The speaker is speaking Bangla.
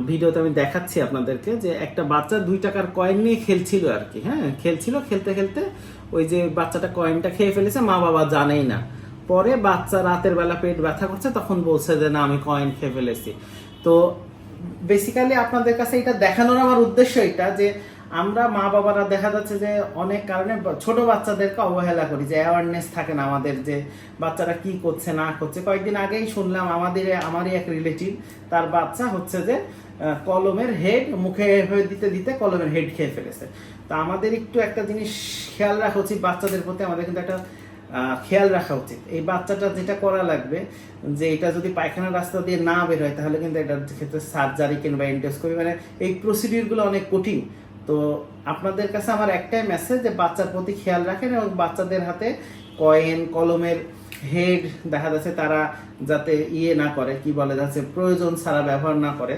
ভিডিওতে আমি দেখাচ্ছি আপনাদেরকে যে একটা বাচ্চা 2 টাকার কয়েন নিয়ে খেলছিল আর কি। হ্যাঁ, খেলছিল, খেলতে খেলতে ওই যে বাচ্চাটা কয়েনটা খেয়ে ফেলেছে, মা বাবা জানেই না। পরে বাচ্চা রাতের বেলা পেট ব্যথা করছে, তখন বলছে যে না আমি কয়েন খেয়ে ফেলেছি। তো বেসিক্যালি আপনাদের কাছে এটা দেখানোর আমার উদ্দেশ্য এটা যে আমরা মা বাবারা দেখা যাচ্ছে যে অনেক কারণে ছোট বাচ্চাদেরকে অবহেলা করি, যে অ্যাওয়ারনেস থাকে না আমাদের যে বাচ্চারা কি করছে না করছে। কয়েকদিন আগেই শুনলাম আমারই এক রিলেটিভ, তার বাচ্চা হচ্ছে যে কলমের হেড মুখে দিতে দিতে কলমের হেড খেয়ে ফেলেছে। তা আমাদের একটু একটা জিনিস খেয়াল রাখা উচিত, বাচ্চাদের প্রতি আমাদের কিন্তু একটা খেয়াল রাখা উচিত। এই বাচ্চাটা যেটা করা লাগবে, যে এটা যদি পায়খানার রাস্তা দিয়ে না বের হয় তাহলে কিন্তু এটার ক্ষেত্রে সার্জারি কিংবা এন্ডোস্কোপি, মানে এই প্রসিডিউরগুলো অনেক কঠিন। তো আপনাদের কাছে আমার একটাই মেসেজ যে বাচ্চার প্রতি খেয়াল রাখেন এবং বাচ্চাদের হাতে কয়েন কলমের হেড দেখা যাচ্ছে তারা যাতে না করে, কি বলে যাচ্ছে প্রয়োজন ছাড়া ব্যবহার না করে।